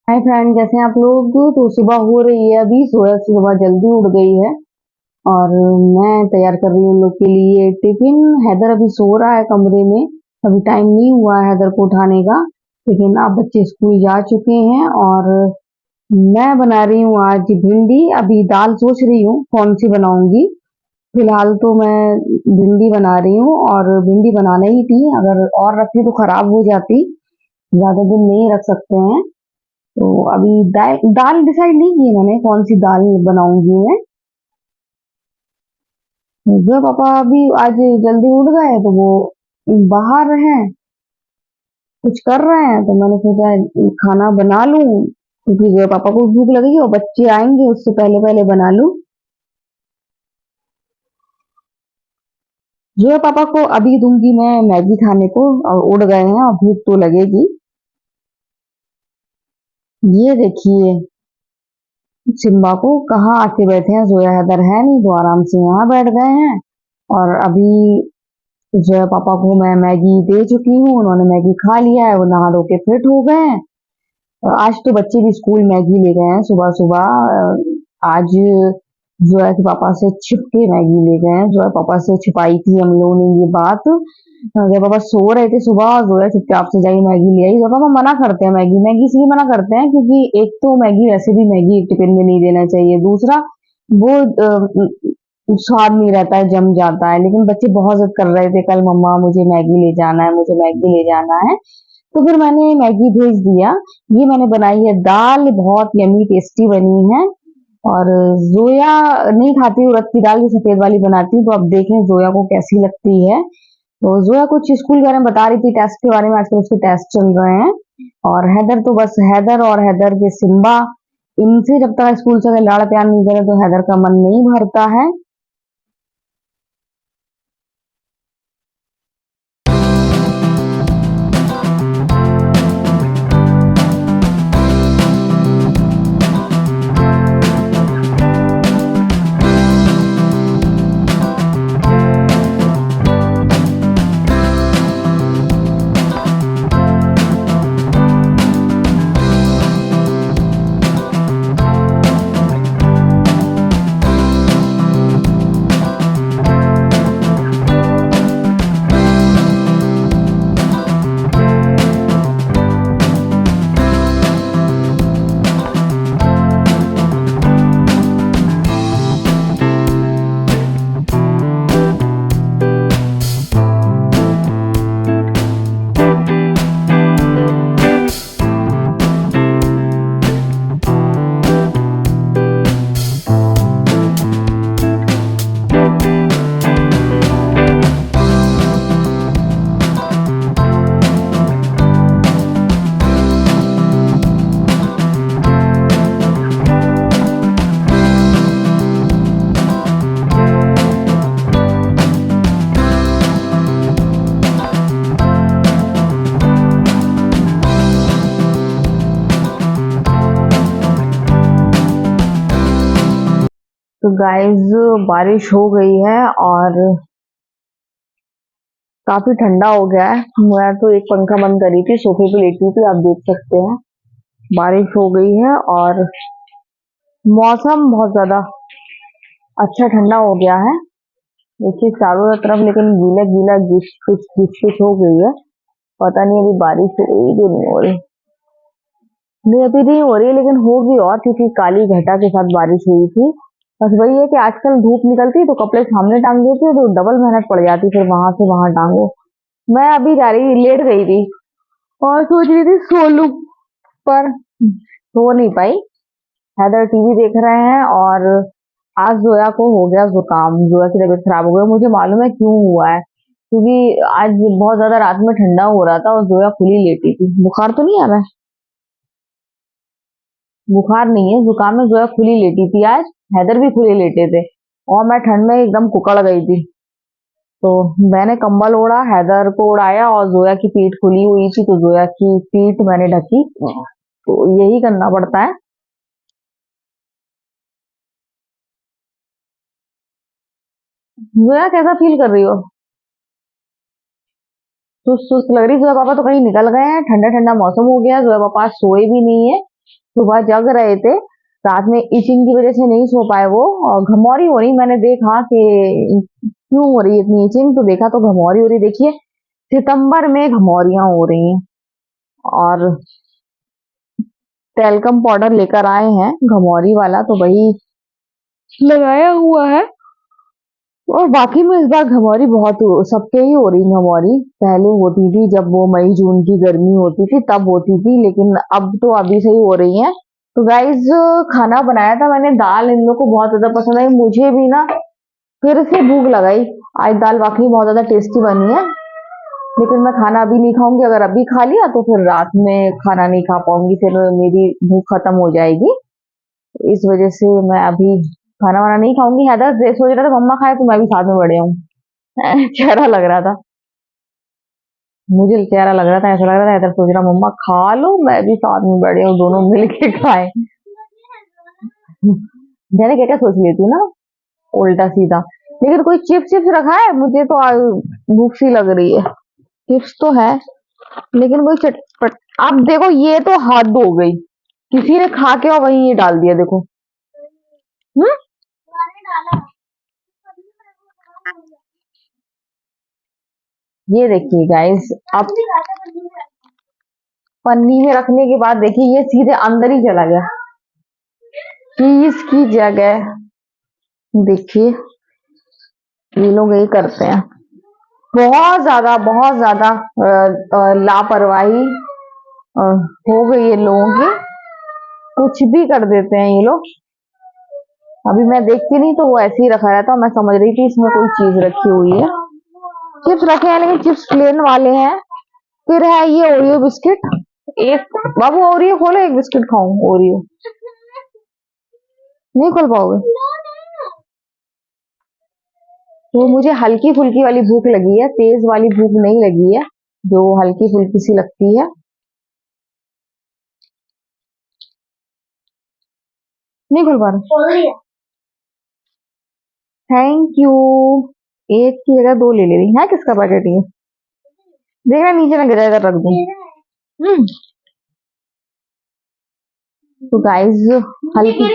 Hi friend, कैसे हैं आप लोग। तो सुबह हो रही है, अभी सोया सुबह जल्दी उठ गई है और मैं तैयार कर रही हूँ उन लोग के लिए टिफिन। हैदर अभी सो रहा है कमरे में। अभी टाइम नहीं हुआ है हैदर को उठाने का, लेकिन अब बच्चे स्कूल जा चुके हैं और मैं बना रही हूँ आज भिंडी। अभी दाल सोच रही हूँ कौन सी बनाऊंगी। फिलहाल तो मैं भिंडी बना रही हूँ और भिंडी बनाना ही थी, अगर और रखती तो खराब हो जाती, ज्यादा दिन नहीं रख सकते हैं। तो अभी दाल दाल डिसाइड नहीं की है मैंने कौन सी दाल बनाऊंगी मैं। जो पापा अभी आज जल्दी उठ गए तो वो बाहर हैं, कुछ कर रहे हैं, तो मैंने सोचा खाना बना लूं क्योंकि जो पापा को भूख लगेगी और बच्चे आएंगे उससे पहले पहले बना लूं। जो पापा को अभी दूंगी मैं मैगी खाने को, और उड़ गए हैं और भूख तो लगेगी। ये देखिए सिम्बा को कहाँ आके बैठे हैं, जोया हैदर है नहीं तो आराम से यहाँ बैठ गए हैं। और अभी जो है पापा को मैं मैगी दे चुकी हूँ, उन्होंने मैगी खा लिया है, वो नहा धो के फिट हो गए हैं। और आज तो बच्चे भी स्कूल मैगी ले गए हैं सुबह सुबह। आज जो है कि पापा से छिप के मैगी ले गए हैं, जो है पापा से छिपाई थी हम लोगों ने ये बात। जब पापा सो रहे थे सुबह, जो है चुपचाप से जाके मैगी ले आई। जब पापा मना करते हैं मैगी मैगी इसलिए मना करते हैं क्योंकि एक तो मैगी वैसे भी मैगी टिफिन में नहीं देना चाहिए, दूसरा वो स्वाद नहीं रहता है, जम जाता है। लेकिन बच्चे बहुत जिद कर रहे थे, कल मम्मा मुझे मैगी ले जाना है, मुझे मैगी ले जाना है। तो फिर मैंने मैगी भेज दिया। ये मैंने बनाई है दाल, बहुत यमी टेस्टी बनी है। और जोया नहीं खाती उड़द की दाल, जो सफेद वाली बनाती हूँ, तो अब देखें जोया को कैसी लगती है। तो जोया कुछ स्कूल के बारे में बता रही थी, टेस्ट के बारे में, आजकल उसके टेस्ट चल रहे हैं। और हैदर तो बस हैदर और हैदर के सिम्बा, इनसे जब तक स्कूल से अगर लाड़ प्यार नहीं करे तो हैदर का मन नहीं भरता है। तो गाइज बारिश हो गई है और काफी ठंडा हो गया है। मैं तो एक पंखा बंद करी थी, सोफे पे लेटी थी, आप देख सकते हैं बारिश हो गई है और मौसम बहुत ज्यादा अच्छा ठंडा हो गया है। देखिए चारों तरफ लेकिन गीला गीला घिस पिच हो गई है। पता नहीं अभी बारिश हो रही कि नहीं हो रही। नहीं अभी नहीं हो रही है, लेकिन होगी और, क्योंकि काली घटा के साथ बारिश हुई थी। बस वही है कि आजकल धूप निकलती है तो कपड़े सामने टांग देते हैं तो डबल मेहनत पड़ जाती है, फिर वहां से वहां टांगो। मैं अभी जा रही लेट गई थी और सोच रही थी सो लूं, पर सो नहीं पाई। हैदर टीवी देख रहे हैं और आज जोया को हो गया जुकाम, जोया की तबीयत खराब हो गई। मुझे मालूम है क्यों हुआ है, क्योंकि आज बहुत ज्यादा रात में ठंडा हो रहा था और जोया खुली लेटी थी। बुखार तो नहीं आ रहा है, बुखार नहीं है, जुकाम में। जोया खुली लेटी थी आज, हैदर भी खुले लेटे थे और मैं ठंड में एकदम कुकड़ गई थी। तो मैंने कंबल ओढ़ा, हैदर को उड़ाया और जोया की पीठ खुली हुई थी तो जोया की पीठ मैंने ढकी। तो यही करना पड़ता है। जोया कैसा फील कर रही हो? सुस्त सुस्त लग रही। जोया पापा तो कहीं निकल गए हैं, ठंडा ठंडा मौसम हो गया, जोया पापा आज सोए भी नहीं है। सुबह जग रहे थे, रात में इचिंग की वजह से नहीं सो पाए वो, और घमौरी हो रही, मैंने देखा कि क्यों हो रही है इतनी इचिंग, तो देखा तो घमौरी हो रही। देखिए सितंबर में घमौरियां हो रही हैं, और टेल्कम पाउडर लेकर आए हैं घमौरी वाला, तो वही लगाया हुआ है। और बाकी में इस बार घमौरी बहुत सबके ही हो रही घमौरी। पहले होती थी जब वो मई जून की गर्मी होती थी तब होती थी, लेकिन अब तो अभी से ही हो रही है। तो गाइज खाना बनाया था मैंने, दाल इन लोग को बहुत ज्यादा पसंद आई, मुझे भी ना फिर से भूख लगाई। आज दाल वाकई बहुत ज्यादा टेस्टी बनी है, लेकिन मैं खाना अभी नहीं खाऊंगी। अगर अभी खा लिया तो फिर रात में खाना नहीं खा पाऊंगी, फिर मेरी भूख खत्म हो जाएगी। इस वजह से मैं अभी खाना वाना नहीं खाऊंगी। हैदर सोच रहा था मम्मा खाए तो मैं भी साथ में बढ़े हूँ। चेहरा लग रहा था, मुझे चेहरा लग रहा था, ऐसा लग रहा था हैदर सोच रहा मम्मा खा लो मैं भी साथ में बढ़े हूँ, दोनों मिलके खाए। मैंने क्या क्या सोच लेती ना, उल्टा सीधा। लेकिन कोई चिप्स चिप्स रखा है, मुझे तो भूख सी लग रही है। चिप्स तो है, लेकिन कोई चटपट। अब देखो ये तो हद हो गई, किसी ने खा के और वही ये डाल दिया, देखो। हम्म। ये देखिए गाइस, अब पन्नी में रखने के बाद देखिए ये सीधे अंदर ही चला गया। चीज की जगह देखिए ये लोग यही करते हैं, बहुत ज्यादा लापरवाही हो गई है लोगों की, कुछ भी कर देते हैं ये लोग। अभी मैं देखती नहीं तो वो ऐसे ही रखा रहता, मैं समझ रही थी इसमें कोई चीज रखी हुई है। चिप्स रखे हैं लेकिन चिप्स प्लेन वाले हैं। फिर है ये ओरियो बिस्किट, एक बाबू ओरियो खोलो, एक बिस्किट खाऊं ओरियो। नहीं खोल पाओगे? तो मुझे हल्की फुल्की वाली भूख लगी है, तेज वाली भूख नहीं लगी है, जो हल्की फुल्की सी लगती है। नहीं खोल पा रहा, थैंक यू। एक की जगह दो ले ले रही है, किसका पैकेट ये? देखना नीचे ना गिर जाएगा, रख दूं। हम्म। तो गाइस हल्की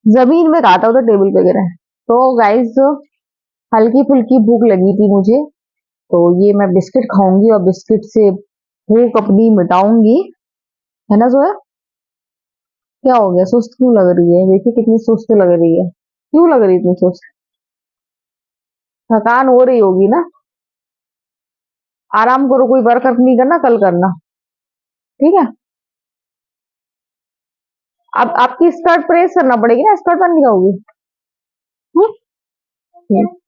जमीन में कहा था, उधर टेबल पे गिरा है। तो गाइस हल्की फुल्की भूख लगी थी मुझे, तो ये मैं बिस्किट खाऊंगी और बिस्किट से भूख अपनी मिटाऊंगी, है ना जोया? क्या हो गया, सुस्त क्यों लग रही है? देखिए कितनी सुस्त लग रही है, क्यों लग रही है इतनी सुस्त? थकान हो रही होगी ना, आराम करो, कोई वर्क नहीं करना, कल करना, ठीक है? अब आपकी स्कर्ट प्रेस करना पड़ेगी ना, स्कर्ट पहन के जाओगी? ठीक।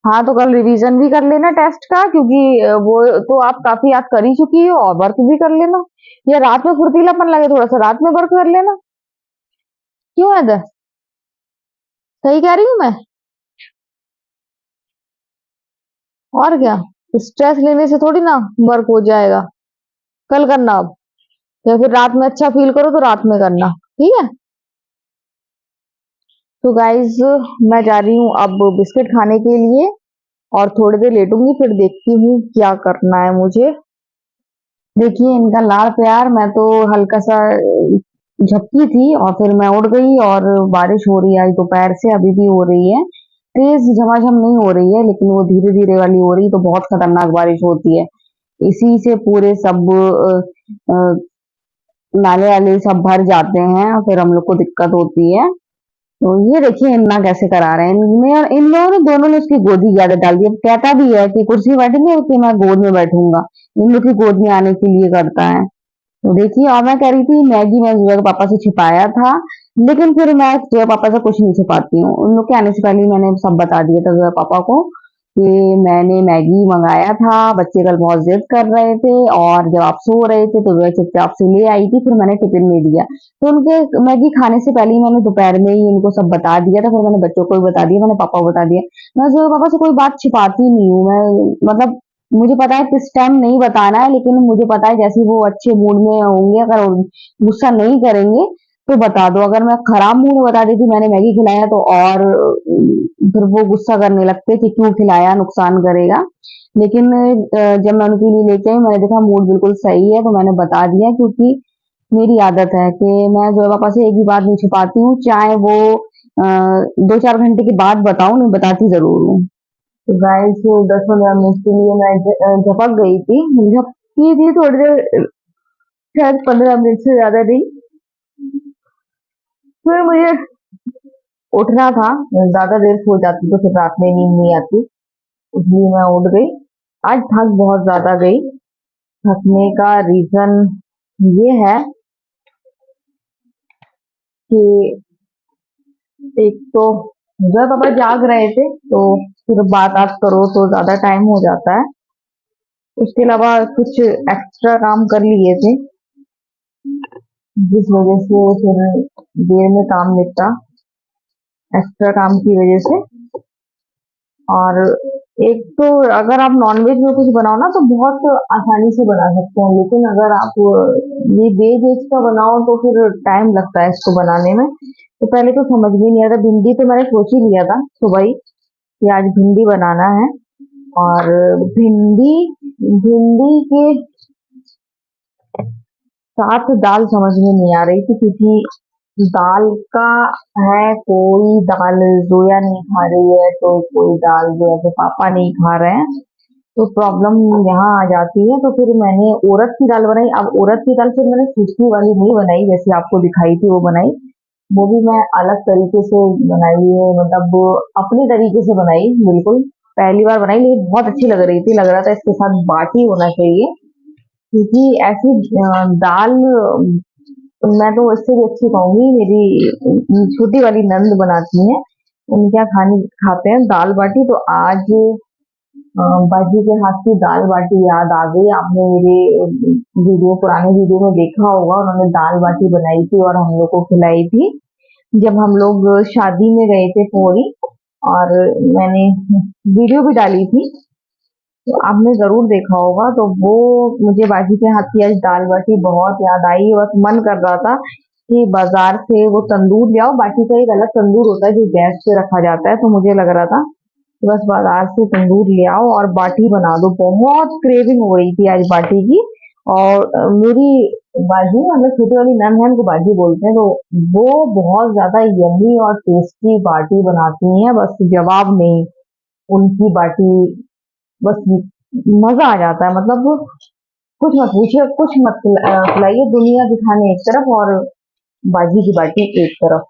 हाँ तो कल रिवीजन भी कर लेना टेस्ट का, क्योंकि वो तो आप काफी याद कर ही चुकी हो, और वर्क भी कर लेना। या रात में फुर्तीलापन लगे थोड़ा सा, रात में वर्क कर लेना। क्यों है दर? सही कह रही हूँ मैं? और क्या, स्ट्रेस लेने से थोड़ी ना वर्क हो जाएगा। कल करना अब, या फिर रात में अच्छा फील करो तो रात में करना, ठीक है? तो गाइज मैं जा रही हूँ अब बिस्किट खाने के लिए, और थोड़ी देर लेटूंगी, फिर देखती हूँ क्या करना है मुझे। देखिए इनका लाड़ प्यार, मैं तो हल्का सा झपकी थी और फिर मैं उड़ गई, और बारिश हो रही है आज दोपहर से, अभी भी हो रही है। तेज झमाझम नहीं हो रही है, लेकिन वो धीरे धीरे वाली हो रही, तो बहुत खतरनाक बारिश होती है। इसी से पूरे सब नाले वाले सब भर जाते हैं, और फिर हम लोग को दिक्कत होती है। तो ये देखिए इन्ना कैसे करा रहे हैं, इन लोगों ने दोनों ने उसकी गोदी की आदत डाल दी। अब कहता भी है कि कुर्सी में बैठेंगे कि मैं गोद में बैठूंगा, इन लोग की गोद में आने के लिए करता है। तो देखिए, और मैं कह रही थी मैगी मैं जोया के पापा से छिपाया था, लेकिन फिर मैं जोया पापा से कुछ नहीं छिपाती हूँ। उन लोग के आने से पहले ही मैंने सब बता दिया था जोया पापा को कि मैंने मैगी मंगाया था, बच्चे कल बहुत जिद कर रहे थे, और जब आप सो रहे थे तो जोया चुपचाप से ले आई थी, फिर मैंने टिफिन में दिया। तो उनके मैगी खाने से पहले ही मैंने दोपहर में ही इनको सब बता दिया था, फिर मैंने बच्चों को भी बता दिया, मैंने पापा को बता दिया। मैं जोया पापा से कोई बात छिपाती नहीं हूँ, मैं मतलब मुझे पता है किस टाइम नहीं बताना है, लेकिन मुझे पता है जैसे वो अच्छे मूड में होंगे, अगर गुस्सा नहीं करेंगे तो बता दो। अगर मैं खराब मूड में बता देती मैंने मैगी खिलाया, तो और फिर वो गुस्सा करने लगते कि क्यों खिलाया, नुकसान करेगा। लेकिन जब मैं उनके लिए लेके आई, मैंने देखा मूड बिल्कुल सही है, तो मैंने बता दिया, क्योंकि मेरी आदत है कि मैं जो है पापा से एक भी बात नहीं छुपाती हूँ, चाहे वो 2-4 घंटे के बाद बताऊं, नहीं बताती जरूर हूँ। तो गाइस 10-15 मिनट के लिए मैं झपक गई थी, झपकी थी थोड़ी देर, शायद 15 मिनट से ज्यादा नहीं। फिर मुझे उठना था, ज्यादा देर सो जाती तो फिर रात में नींद नहीं आती, इसलिए मैं उठ गई। आज थक बहुत ज्यादा गई। थकने का रीजन ये है कि एक तो जब पापा जाग रहे थे तो फिर बात करो तो ज्यादा टाइम हो जाता है। उसके अलावा कुछ एक्स्ट्रा काम कर लिए थे, जिस वजह से फिर देर में काम निपटा, एक्स्ट्रा काम की वजह से। और एक तो अगर आप नॉनवेज में कुछ बनाओ ना तो बहुत आसानी से बना सकते हैं, लेकिन अगर आप ये वेज वेज का बनाओ तो फिर टाइम लगता है इसको बनाने में। तो पहले तो समझ भी नहीं आता। भिंडी तो मैंने सोच ही लिया था सुबह ही कि आज भिंडी बनाना है। और भिंडी भिंडी के साथ दाल समझ में नहीं आ रही थी, क्योंकि दाल का है, कोई दाल जोया नहीं खा रही है तो कोई दाल जो है तो पापा नहीं खा रहे हैं, तो प्रॉब्लम यहाँ आ जाती है। तो फिर मैंने उड़द की दाल बनाई। अब उड़द की दाल फिर मैंने सूखी वाली नहीं बनाई जैसे आपको दिखाई थी वो बनाई, वो भी मैं अलग तरीके से बनाई है, मतलब अपने तरीके से बनाई। बिल्कुल पहली बार बनाई, लेकिन बहुत अच्छी लग रही थी, लग रहा था इसके साथ बाटी होना चाहिए, क्योंकि ऐसी दाल मैं तो इससे भी अच्छी कहूंगी, मेरी छोटी वाली नंद बनाती हैं, उनके यहाँ खानी खाते हैं दाल बाटी। तो आज बाजी के हाथ की दाल बाटी याद आ गई। आपने मेरे पुराने वीडियो में देखा होगा, उन्होंने दाल बाटी बनाई थी और हम लोग को खिलाई थी जब हम लोग शादी में गए थे पूरी। और मैंने वीडियो भी डाली थी, तो आपने जरूर देखा होगा। तो वो मुझे बाजी के हाथ की आज दाल बाटी बहुत याद आई। बस मन कर रहा था कि बाजार से वो तंदूर ले आओ। बाटी का एक अलग तंदूर होता है जो गैस पे रखा जाता है, तो मुझे लग रहा था कि बस बाजार से तंदूर ले आओ और बाटी बना दो। बहुत क्रेविंग हो रही थी आज बाटी की। और मेरी बाजी, मतलब छोटी वाली नन है, उनको बाजी बोलते हैं, तो वो बहुत ज्यादा यम्मी और टेस्टी बाटी बनाती हैं, बस जवाब नहीं उनकी बाटी। बस मजा आ जाता है, मतलब कुछ मत पूछिए, कुछ मत खिलाइए। दुनिया दिखाने एक तरफ और बाजी की बाटी एक तरफ।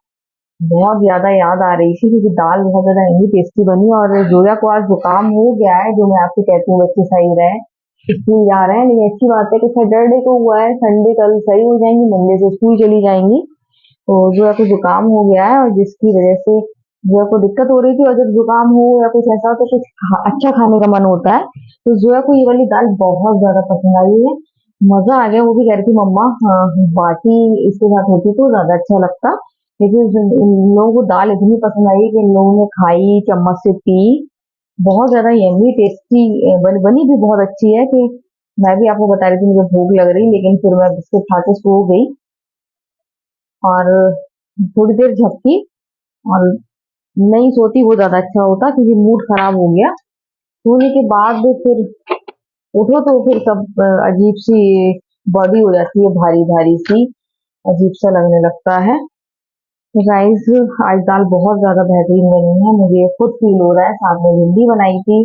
बहुत ज्यादा याद आ रही थी क्योंकि दाल बहुत ज्यादा इतनी टेस्टी बनी। और जोया को आज जुकाम हो गया है, जो मैं आपको कहती हूँ बच्चे सही रहे, स्कूल जा रहे हैं। लेकिन अच्छी बात है कि सैटरडे को हुआ है, संडे कल सही हो जाएंगी, मंडे से स्कूल चली जाएंगी। तो जोया को जुकाम हो गया है और जिसकी वजह से जोया को दिक्कत हो रही थी। और जब जुकाम हो या कुछ ऐसा हो तो कुछ अच्छा खाने का मन होता है। तो जोया को ये वाली दाल बहुत ज्यादा पसंद आई है, मजा आ गया। वो भी कह रही थी मम्मा बाटी इसके साथ होती तो ज्यादा अच्छा लगता। लेकिन इन लोगों को दाल इतनी पसंद आई कि इन लोगों ने खाई, चम्मच से पी। बहुत ज्यादा यम्मी टेस्टी बनी भी बहुत अच्छी है। कि मैं भी आपको बता रही थी मुझे भूख लग रही, लेकिन फिर मैं बिस्किट खा के सो गई और थोड़ी देर झपकी। और नहीं सोती वो ज्यादा अच्छा होता, क्योंकि मूड खराब हो गया। सोने के बाद फिर उठो तो फिर सब अजीब सी बॉडी हो जाती है, भारी भारी सी, अजीब सा लगने लगता है। तो गाइस आज दाल बहुत ज्यादा बेहतरीन बनी है, मुझे खुद फील हो रहा है। साथ में भिंडी बनाई थी,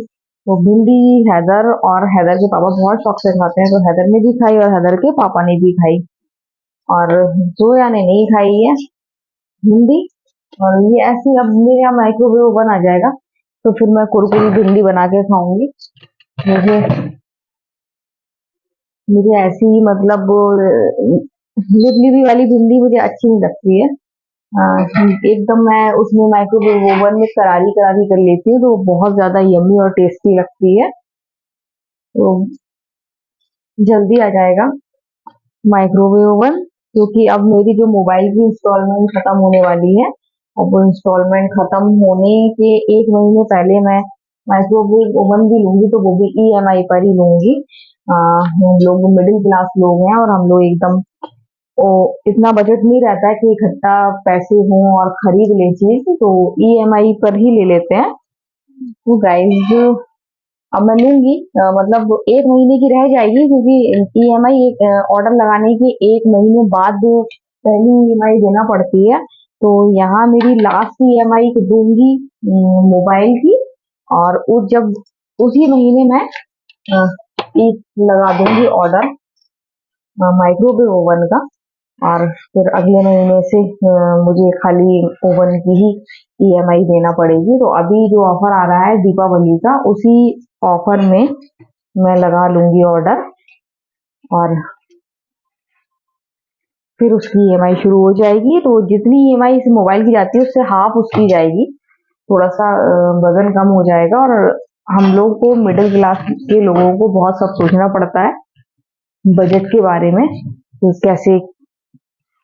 तो भिंडी हैदर और हैदर के पापा बहुत शौक से खाते हैं, तो हैदर ने भी खाई और हैदर के पापा ने भी खाई। और जोया ने नहीं खाई है भिंडी। और ये ऐसी, अब मेरे यहाँ माइक्रोवेव ओवन आ जाएगा तो फिर मैं कुरकुरी भिंडी बना के खाऊंगी। मुझे मुझे ऐसी, मतलब लिबलिबी वाली भिंडी मुझे अच्छी नहीं लगती है। एकदम मैं उसमें माइक्रोवेव ओवन में करारी करारी कर लेती हूँ, तो वो बहुत ज्यादा यम्मी और टेस्टी लगती है। तो जल्दी आ जाएगा माइक्रोवेव ओवन, क्योंकि अब मेरी जो मोबाइल की इंस्टॉलमेंट खत्म होने वाली है। अब वो इंस्टॉलमेंट खत्म होने के 1 महीने पहले मैं माइक्रोवेव ओवन भी लूंगी, तो वो भी ईएमआई पर ही लूंगी। हम लोग मिडिल क्लास लोग हैं और हम लोग एकदम ओ, इतना बजट नहीं रहता है कि इकट्ठा पैसे हों और खरीद ले चीज, तो ईएमआई पर ही ले लेते हैं। तो गाइस अब मैं लूंगी, मतलब 1 महीने की रह जाएगी, क्योंकि ईएमआई ऑर्डर लगाने के 1 महीने बाद पहली ईएमआई देना पड़ती है। तो यहाँ मेरी लास्ट ईएमआई दूंगी मोबाइल की, और जब उसी महीने मैं अ, एक लगा दूंगी ऑर्डर माइक्रोवेव ओवन का, और फिर अगले महीने से मुझे खाली ओवन की ही ईएमआई देना पड़ेगी। तो अभी जो ऑफर आ रहा है दीपावली का, उसी ऑफर में मैं लगा लूंगी ऑर्डर, और फिर उसकी ईएमआई शुरू हो जाएगी। तो जितनी ईएमआई इस मोबाइल की जाती है उससे हाफ उसकी जाएगी, थोड़ा सा वजन कम हो जाएगा। और हम लोग को, मिडिल क्लास के लोगों को बहुत सब सोचना पड़ता है बजट के बारे में, कि कैसे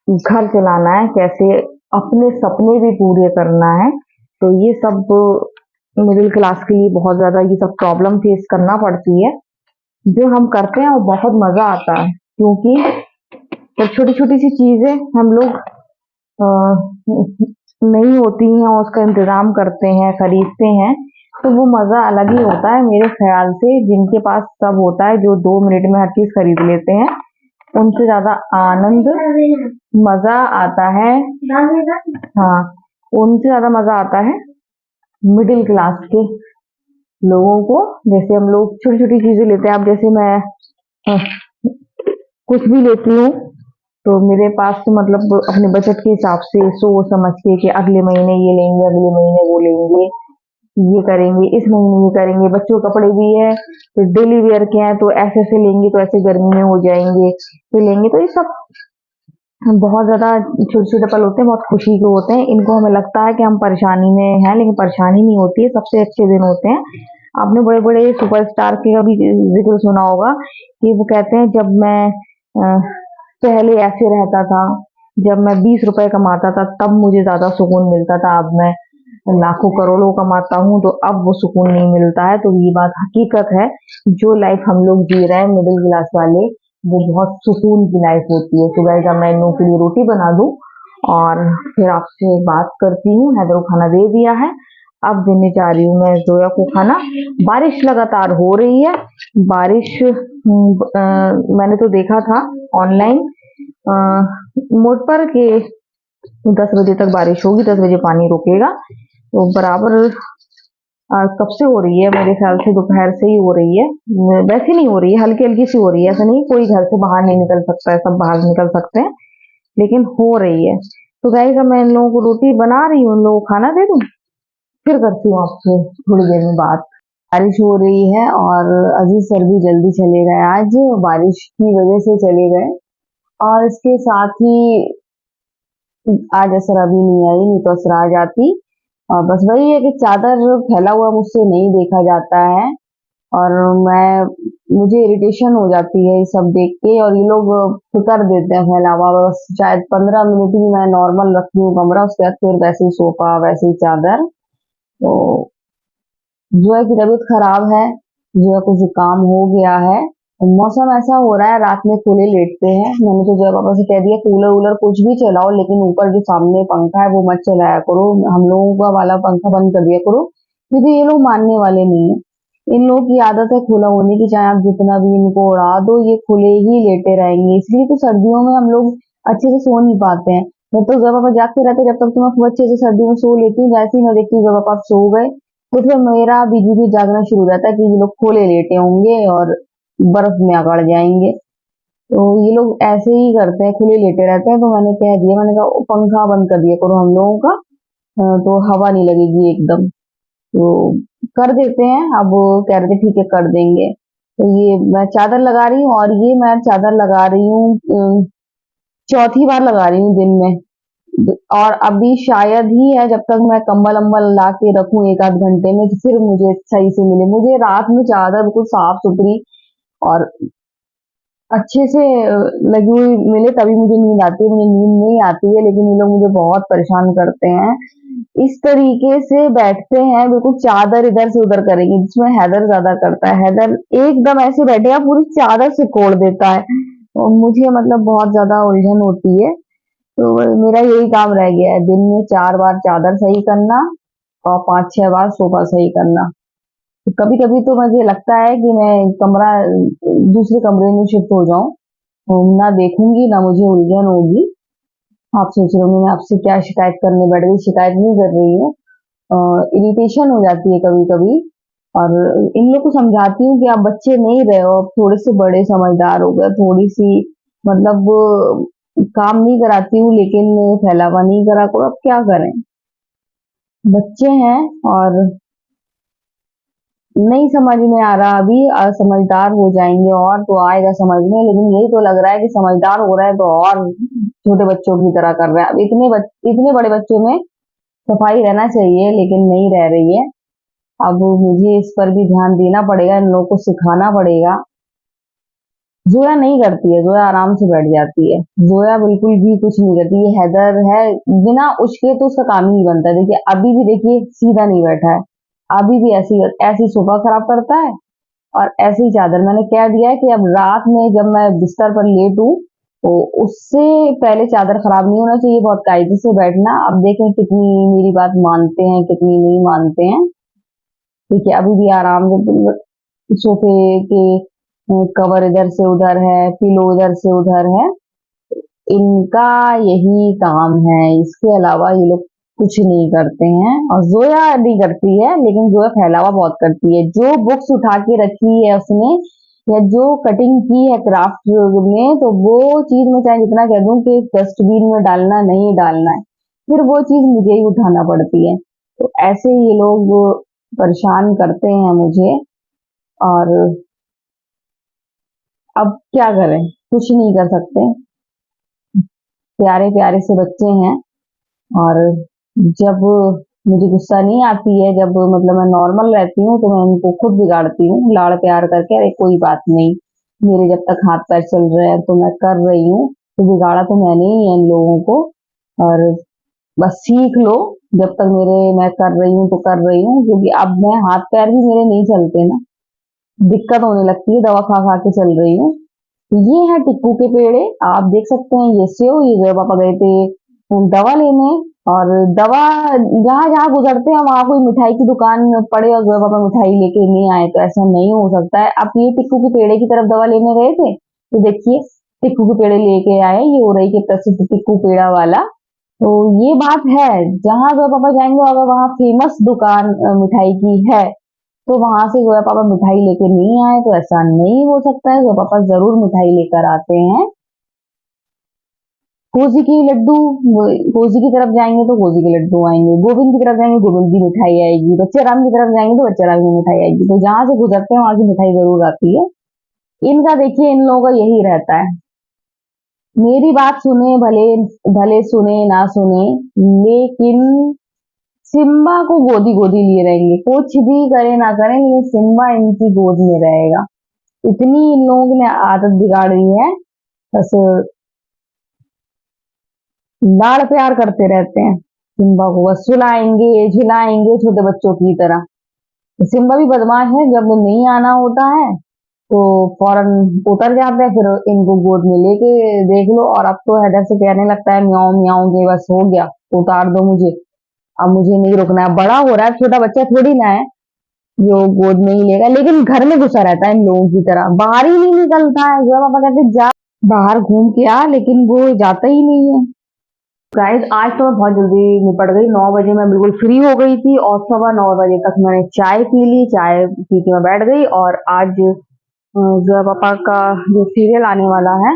घर चलाना है, कैसे अपने सपने भी पूरे करना है। तो ये सब मिडिल क्लास के लिए बहुत ज्यादा ये सब प्रॉब्लम फेस करना पड़ती है। जो हम करते हैं वो बहुत मजा आता है, क्योंकि जब छोटी छोटी सी चीजें हम लोग नहीं होती हैं और उसका इंतजाम करते हैं, खरीदते हैं, तो वो मजा अलग ही होता है मेरे ख्याल से। जिनके पास सब होता है, जो 2 मिनट में हर चीज खरीद लेते हैं, उनसे ज्यादा आनंद, मजा आता है, हाँ, उनसे ज्यादा मजा आता है मिडिल क्लास के लोगों को। जैसे हम लोग छोटी छोटी चीजें लेते हैं, अब जैसे मैं अ, कुछ भी लेती हूँ, तो मेरे पास तो मतलब अपने बजट के हिसाब से सोच समझ के, कि अगले महीने ये लेंगे, अगले महीने वो लेंगे, ये करेंगे, इस महीने ये करेंगे। बच्चों के कपड़े भी है तो डेली वेयर के हैं, तो ऐसे ऐसे लेंगे, तो ऐसे गर्मी में हो जाएंगे, तो लेंगे। तो ये सब बहुत ज्यादा छोटे छोटे पल होते हैं, बहुत खुशी के होते हैं। इनको हमें लगता है कि हम परेशानी में हैं, लेकिन परेशानी नहीं होती है, सबसे अच्छे दिन होते हैं। आपने बड़े बड़े सुपरस्टार का भी जिक्र सुना होगा, कि वो कहते हैं, जब मैं पहले ऐसे रहता था, जब मैं 20 रुपए कमाता था, तब मुझे ज्यादा सुकून मिलता था। अब मैं लाखों करोड़ों कमाता हूँ, तो अब वो सुकून नहीं मिलता है। तो ये बात हकीकत है। जो लाइफ हम लोग जी रहे हैं मिडिल क्लास वाले, वो बहुत सुकून की लाइफ होती है। तो गाइस, अब मैं इन लोगों के लिए रोटी बना दूं, और फिर आपसे बात करती हूँ। हैदर को खाना दे दिया है, अब देने जा रही हूँ मैं जोया को खाना। बारिश लगातार हो रही है। बारिश मैंने तो देखा था ऑनलाइन मोड पर, कि 10 बजे तक बारिश होगी, 10 बजे पानी रुकेगा। तो बराबर कब से हो रही है, मेरे ख्याल से दोपहर से ही हो रही है। वैसे नहीं हो रही है, हल्की हल्की सी हो रही है। ऐसा नहीं कोई घर से बाहर नहीं निकल सकता है, सब बाहर निकल सकते हैं, लेकिन हो रही है। तो गाइस, अब मैं इन लोगों को रोटी बना रही हूँ, इन लोगों को खाना दे दूँ, फिर करती हूँ आपसे थोड़ी देर में बात। बारिश हो रही है, और अजीज सर भी जल्दी चले गए आज, बारिश की वजह से चले गए। और इसके साथ ही आज असर अभी नहीं आई, नहीं तो असर आ जाती। और बस वही है कि चादर फैला हुआ मुझसे नहीं देखा जाता है, और मैं मुझे इरिटेशन हो जाती है ये सब देख के। और ये लोग कर देते हैं फैला हुआ, बस शायद 15 मिनट ही मैं नॉर्मल रखती हूँ कमरा, उसके बाद फिर वैसे ही सोफा, वैसे ही चादर। तो जो है कि तबीयत खराब है, जो है कुछ जुकाम हो गया है। मौसम ऐसा हो रहा है, रात में खुले लेटते हैं। मैंने तो जय पापा से कह दिया, कूलर वूलर कुछ भी चलाओ, लेकिन ऊपर जो सामने पंखा है वो मत चलाया करो, हम लोगों का वाला पंखा बंद कर दिया करो। क्योंकि ये लोग मानने वाले नहीं है। इन लोगों की आदत है खुला होने की, चाहे आप जितना भी इनको उड़ा दो, ये खुले ही लेटे रहेंगे। इसलिए तो सर्दियों में हम लोग अच्छे से सो नहीं पाते हैं। मैं तो जब पापा जागते रहते, जब तक तो मैं खूब अच्छे से सर्दियों में सो लेती हूँ। जैसे ही मैं देखती हूँ जब पापा सो गए, तो फिर मेरा बीच बीच जागना शुरू हो जाता है, कि ये लोग खोले लेटे होंगे और बर्फ में अकड़ जाएंगे। तो ये लोग ऐसे ही करते हैं, खुले लेटे रहते हैं। तो मैंने कह दिया, मैंने कहा पंखा बंद कर दिया करो हम लोगों का, तो हवा नहीं लगेगी एकदम। तो कर देते हैं। अब वो कह रहे थे ठीक है कर देंगे। तो ये मैं चादर लगा रही हूँ, और ये मैं चादर लगा रही हूँ चौथी बार लगा रही हूँ दिन में। और अभी शायद ही है, जब तक मैं कंबल अम्बल ला के रखूं एक आध घंटे में, कि फिर मुझे सही से मिले। मुझे रात में चादर बिल्कुल साफ सुथरी और अच्छे से लगी हुई मिले, तभी मुझे नींद आती है। मुझे नींद नहीं आती है, लेकिन ये लोग मुझे बहुत परेशान करते हैं। इस तरीके से बैठते हैं, बिल्कुल चादर इधर से उधर करेंगे, जिसमें हैदर ज्यादा करता है। हैदर एकदम ऐसे बैठेगा, पूरी चादर से कोड़ देता है, और मुझे मतलब बहुत ज्यादा उलझन होती है। तो मेरा यही काम रह गया है, दिन में 4 बार चादर सही करना, और 5-6 बार सोफा सही करना। कभी कभी तो मुझे लगता है कि मैं कमरा दूसरे कमरे में शिफ्ट हो जाऊं, ना देखूंगी ना मुझे उलझन होगी। आप सोच रहे होंगे मैं आपसे क्या शिकायत करने बैठ गई, शिकायत नहीं कर रही हूँ। इरिटेशन हो जाती है कभी कभी। और इन लोग को समझाती हूँ कि आप बच्चे नहीं रहे हो, अब थोड़े से बड़े समझदार हो गए, थोड़ी सी मतलब काम नहीं कराती हूँ लेकिन फैलावा नहीं करा करो, अब क्या करें, बच्चे हैं। और नहीं समझ में आ रहा अभी, समझदार हो जाएंगे और तो आएगा समझ में, लेकिन यही तो लग रहा है कि समझदार हो रहा है तो और छोटे बच्चों की तरह कर रहा है। अब इतने बड़े बच्चों में सफाई रहना चाहिए लेकिन नहीं रह रही है। अब मुझे इस पर भी ध्यान देना पड़ेगा, इन लोगों को सिखाना पड़ेगा। जोया नहीं करती है, जोया आराम से बैठ जाती है, जोया बिल्कुल भी कुछ नहीं करती। ये हैदर है, बिना उश्के तो उसका काम ही नहीं बनता। देखिए अभी भी, देखिए सीधा नहीं बैठा है, अभी भी ऐसी ऐसी सोफा खराब करता है और ऐसे ही चादर। मैंने कह दिया है कि अब रात में जब मैं बिस्तर पर लेटूं तो उससे पहले चादर खराब नहीं होना चाहिए, बहुत कायदे से बैठना। अब देखें कितनी मेरी बात मानते हैं कितनी नहीं मानते हैं। देखिए अभी भी आराम से सोफे के कवर इधर से उधर है, पिलो इधर से उधर है, इनका यही काम है, इसके अलावा ये लोग कुछ नहीं करते हैं। और जोया नहीं करती है लेकिन जोया फैलावा बहुत करती है। जो बुक्स उठा के रखी है उसने या जो कटिंग की है क्राफ्ट में, तो वो चीज मैं चाहे जितना कह दूं कि डस्टबिन में डालना नहीं डालना है, फिर वो चीज मुझे ही उठाना पड़ती है। तो ऐसे ये लोग परेशान करते हैं मुझे। और अब क्या करें, कुछ नहीं कर सकते, प्यारे प्यारे से बच्चे हैं। और जब मुझे गुस्सा नहीं आती है, जब मतलब मैं नॉर्मल रहती हूँ तो मैं उनको खुद बिगाड़ती हूँ लाड़ प्यार करके, अरे कोई बात नहीं, मेरे जब तक हाथ पैर चल रहे हैं तो मैं कर रही हूँ, तो बिगाड़ा तो मैंने ही है इन लोगों को। और बस सीख लो, जब तक मेरे मैं कर रही हूँ तो कर रही हूँ, क्योंकि अब मैं हाथ पैर भी मेरे नहीं चलते ना, दिक्कत होने लगती है, दवा खा खा के चल रही हूँ। ये है टिक्कू के पेड़े, आप देख सकते हैं ये सेव, ये जो पापा गए थे दवा लेने। और दवा जहां जहां गुजरते हैं वहां कोई मिठाई की दुकान पड़े और जो पापा मिठाई लेके नहीं आए, तो ऐसा नहीं हो सकता है। आप ये टिक्कू के पेड़े की तरफ दवा लेने गए थे तो देखिए टिक्कू के पेड़े लेके आए, ये हो रही के प्रसिद्ध टिक्कू पेड़ा वाला। तो ये बात है, जहां जो पापा जाएंगे अगर वहां फेमस दुकान मिठाई की है तो वहां से जो है पापा मिठाई लेके नहीं आए, तो ऐसा नहीं हो सकता है, जो पापा जरूर मिठाई लेकर आते हैं। कोजी के लड्डू, कोजी की तरफ जाएंगे तो कोजी के लड्डू आएंगे, गोविंद की तरफ जाएंगे गोविंद की मिठाई आएगी, बच्चे राम की तरफ जाएंगे तो बच्चे राम की मिठाई आएगी। तो जहां से गुजरते हैं वहां की मिठाई जरूर आती है। इनका देखिए इन लोगों का यही रहता है, मेरी बात सुने भले भले सुने ना सुने, लेकिन सिम्बा को गोदी गोदी लिए रहेंगे, कुछ भी करे ना करें लेकिन सिम्बा इनकी गोद में रहेगा। इतनी इन लोगों ने आदत बिगाड़ दी है, बस लाड़ प्यार करते रहते हैं सिम्बा को, बस सुलाएंगे झिलाएंगे छोटे बच्चों की तरह। सिम्बा भी बदमाश है, जब नहीं आना होता है तो फौरन उतर जाता है, फिर इनको गोद में लेके देख लो। और अब तो हैदर से कहने लगता है म्याऊं म्याऊं के बस हो गया, उतार दो मुझे, अब मुझे नहीं रुकना है। बड़ा हो रहा है, छोटा बच्चा थोड़ी ना है जो गोद में ही लेगा, लेकिन घर में घुसा रहता है इन लोगों की तरह, बाहर ही नहीं निकलता है। जब पापा कहते जा बाहर घूम के आ, लेकिन वो जाता ही नहीं है। गाइस आज तो मैं बहुत जल्दी निपट गई, 9 बजे मैं बिल्कुल फ्री हो गई थी और सवा 9 बजे तक मैंने चाय पी ली, चाय पी के मैं बैठ गई। और आज जो है पापा का जो सीरियल आने वाला है,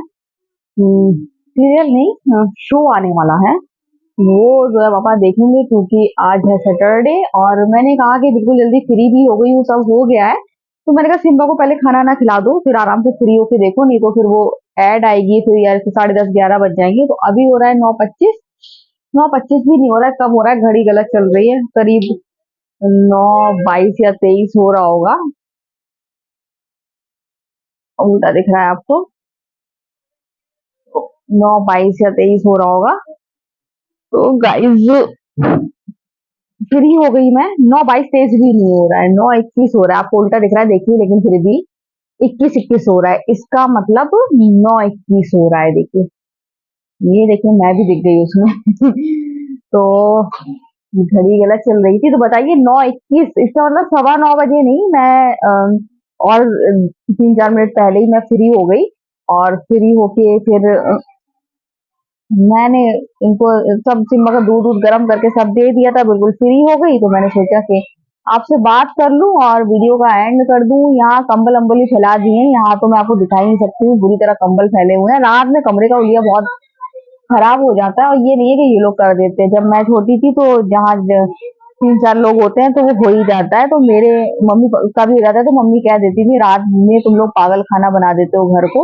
सीरियल नहीं शो आने वाला है, वो जो है पापा देखेंगे, क्योंकि आज है सैटरडे। और मैंने कहा कि बिल्कुल जल्दी फ्री भी हो गई हूँ, सब हो गया है, तो मैंने कहा सिम्बा को पहले खाना ना खिला दो, फिर आराम से फ्री होके देखो, नहीं तो फिर वो ऐड आएगी, फिर यार 10:30 11 बज जाएंगे। तो अभी हो रहा है 9:25, 9:25 भी नहीं हो रहा है, कब हो रहा है, घड़ी गलत चल रही है, करीब 9:22 या 23 हो रहा होगा, उल्टा दिख रहा है आपको, 9:22 या 23 हो रहा होगा। तो गाइज फ्री हो गई मैं, 9:22 23 भी नहीं हो रहा है, 9:21 हो रहा है, आपको उल्टा दिख रहा है देखिए, लेकिन फिर भी 21 21 हो रहा है, इसका मतलब 9:21 हो रहा है। देखिए ये देखिए मैं भी दिख गई उसमें तो घड़ी गलत चल रही थी। तो बताइए 9:21, इसका मतलब 9:15 बजे नहीं, मैं और 3-4 मिनट पहले ही मैं फ्री हो गई। और फ्री होके फिर मैंने इनको सब सिम्बा का दूध दूध गर्म करके सब दे दिया था, बिल्कुल फ्री हो गई। तो मैंने सोचा कि आपसे बात कर लूं और वीडियो का एंड कर दूं। यहाँ कंबल अम्बल ही फैला दिए हैं, यहाँ तो मैं आपको दिखा ही नहीं सकती हूँ, बुरी तरह कंबल फैले हुए हैं। रात में कमरे का उलिया बहुत खराब हो जाता है, और ये नहीं है कि ये लोग कर देते हैं। जब मैं छोटी थी तो जहाँ 3-4 लोग होते हैं तो वो हो ही जाता है। तो मेरे मम्मी का भी हो जाता है, तो मम्मी कह देती थी रात में तुम लोग पागल खाना बना देते हो घर को।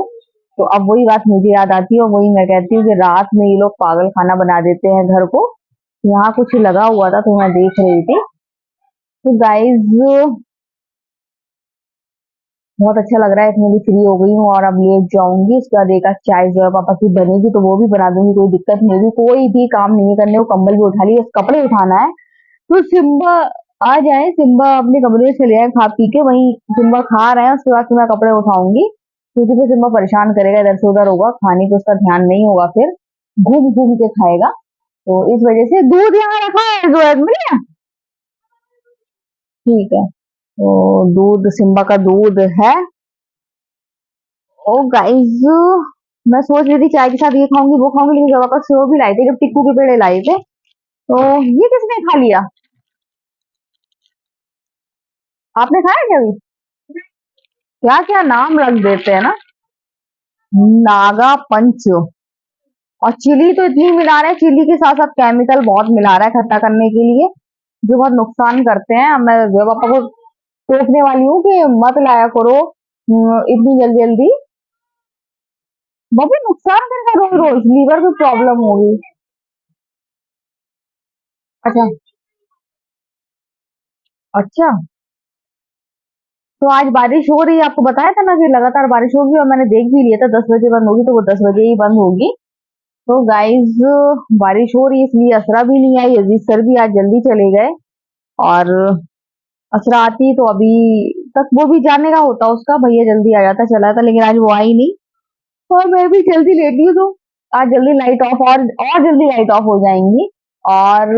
तो अब वही बात मुझे याद आती है, और वही मैं कहती हूँ कि रात में ये लोग पागल खाना बना देते हैं घर को। यहाँ कुछ लगा हुआ था तो मैं देख रही थी। तो गाइज बहुत अच्छा लग रहा है, इसमें भी फ्री हो गई हूँ और अब ले जाऊंगी। उसके बाद एक आध चाय जो है पापा की बनेगी तो वो भी बना दूंगी, कोई दिक्कत नहीं होगी। कोई भी काम नहीं है करने को, कंबल भी उठा लिया, कपड़े उठाना है। तो सिम्बा आ जाए, सिम्बा अपने कमरे में चले जाए खा पी के, वहीं सिम्बा खा रहे हैं, उसके बाद फिर मैं कपड़े उठाऊंगी। क्योंकि फिर सिम्बा परेशान करेगा, इधर से उधर होगा, खाने पे उसका ध्यान नहीं होगा, फिर घूम घूम के खाएगा। तो इस वजह से दूध यहाँ रखा है, जो मिल गया। ठीक है, तो दूध सिम्बा का दूध है। ओ गाइस, मैं सोच रही थी चाय के साथ ये खाऊंगी वो खाऊंगी, लेकिन जब वापस सेव भी लाए थे, जब टिक्कू के पेड़े लाए थे। तो ये किसने खा लिया? आपने खाया क्या अभी? क्या क्या नाम रख देते हैं ना। नागा पंच। और चिली तो इतनी मिला रहे हैं, चिली के साथ साथ केमिकल बहुत मिला रहा है खट्टा करने के लिए, जो बहुत नुकसान करते हैं। अब मैं जो पापा को टोकने वाली हूँ कि मत लाया करो इतनी जल्दी जल्दी। वो भी नुकसान करेगा, रोज रोज लीवर की प्रॉब्लम होगी। अच्छा। अच्छा, तो आज बारिश हो रही है, आपको बताया था ना कि लगातार बारिश होगी, और मैंने देख भी लिया था 10 बजे बंद होगी, तो वो 10 बजे ही बंद होगी। तो गाइज बारिश हो रही है, इसलिए असरा भी नहीं आई, अजीज सर भी आज जल्दी चले गए। और असरा आती तो अभी तक वो भी जाने का होता उसका, भैया जल्दी आ जाता चला था, लेकिन आज वो आई नहीं। और मैं भी जल्दी लेटी हूँ, तो आज जल्दी लाइट ऑफ, और जल्दी लाइट ऑफ हो जाएंगी। और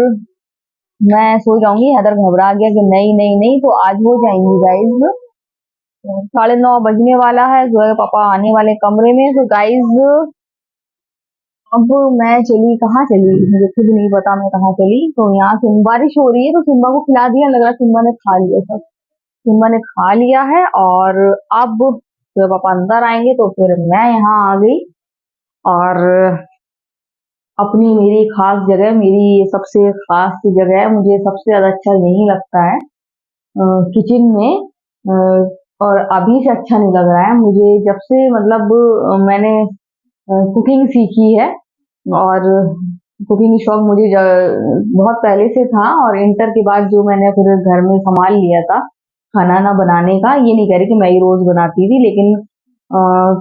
मैं सो जाऊंगी। हैदर घबरा गया कि नहीं नहीं नहीं, तो आज हो जाएंगी गाइज। 9:30 बजने वाला है, जो है पापा आने वाले कमरे में। तो गाइज अब मैं चली, कहाँ चली मुझे खुद नहीं पता मैं कहाँ चली। तो यहाँ से बारिश हो रही है, तो सिम्बा को खिला दिया, लग रहा है सिम्बा ने खा लिया सब। सिम्बा ने खा लिया है, और अब जब पापा अंदर आएंगे तो फिर मैं यहाँ आ गई। और अपनी मेरी खास जगह, मेरी ये सबसे खास जगह है, मुझे सबसे ज्यादा अच्छा यही लगता है किचन में। और अभी से अच्छा नहीं लग रहा है मुझे, जब से मतलब मैंने कुकिंग सीखी है। और कुकिंग शौक मुझे बहुत पहले से था, और इंटर के बाद जो मैंने फिर घर में संभाल लिया था खाना ना बनाने का। ये नहीं कह रही कि मैं ही रोज बनाती थी, लेकिन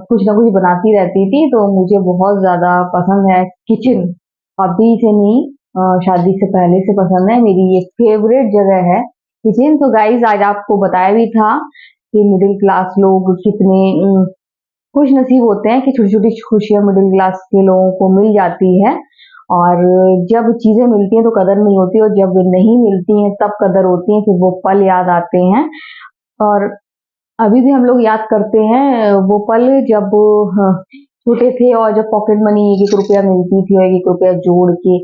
कुछ ना कुछ बनाती रहती थी। तो मुझे बहुत ज्यादा पसंद है किचन, अभी से नहीं, शादी से पहले से पसंद है, मेरी ये फेवरेट जगह है किचन। तो गाइज आज आपको बताया भी था कि मिडिल क्लास लोग कितने खुश नसीब होते हैं कि छोटी छोटी खुशियां मिडिल क्लास के लोगों को मिल जाती है। और जब चीजें मिलती हैं तो कदर नहीं होती, और जब नहीं मिलती हैं तब कदर होती है, फिर वो पल याद आते हैं। और अभी भी हम लोग याद करते हैं वो पल, जब हाँ, छोटे थे और जब पॉकेट मनी 1-1 रुपया मिलती थी, और 1-1 रुपया जोड़ के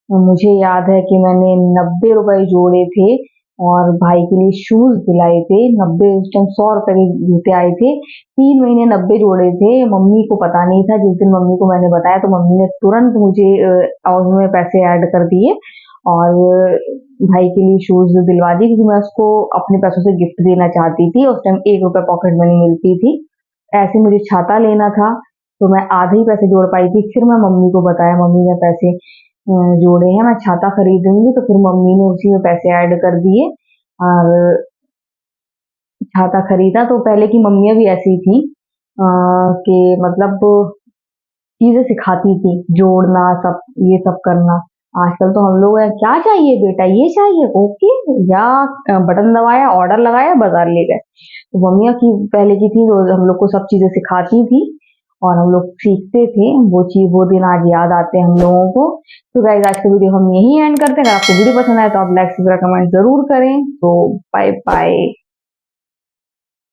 मुझे याद है कि मैंने 90 रुपए जोड़े थे और भाई के लिए शूज दिलाए थे। 90, उस टाइम 100 रुपए के जूते आए थे। 3 महीने 90 जोड़े थे। मम्मी को पता नहीं था, जिस दिन मम्मी को मैंने बताया तो मम्मी ने तुरंत मुझे अकाउंट में पैसे ऐड कर दिए, और भाई के लिए शूज दिलवा दी, क्योंकि मैं उसको अपने पैसों से गिफ्ट देना चाहती थी। उस टाइम 1 रुपया पॉकेट मनी मिलती थी। ऐसे मुझे छाता लेना था, तो मैं आधे ही पैसे जोड़ पाई थी। फिर मैं मम्मी को बताया, मम्मी ने पैसे जोड़े हैं, मैं छाता खरीदूंगी। तो फिर मम्मी ने उसी में पैसे ऐड कर दिए और छाता खरीदा। तो पहले की मम्मियाँ भी ऐसी थी कि मतलब चीजें सिखाती थी, जोड़ना, सब ये सब करना। आजकल तो हम लोग हैं, क्या चाहिए बेटा, ये चाहिए, ओके, या बटन दबाया, ऑर्डर लगाया, बाजार ले गए। तो मम्मियाँ की पहले की थी, तो हम लोग को सब चीजें सिखाती थी। और हम लोग सीखते थे वो दिन आज याद आते हैं हम लोगों को। तो गाइस आज का वीडियो हम यही एंड करते हैं। अगर आपको वीडियो पसंद आए तो आप लाइक शेयर कमेंट जरूर करें। तो बाय बाय।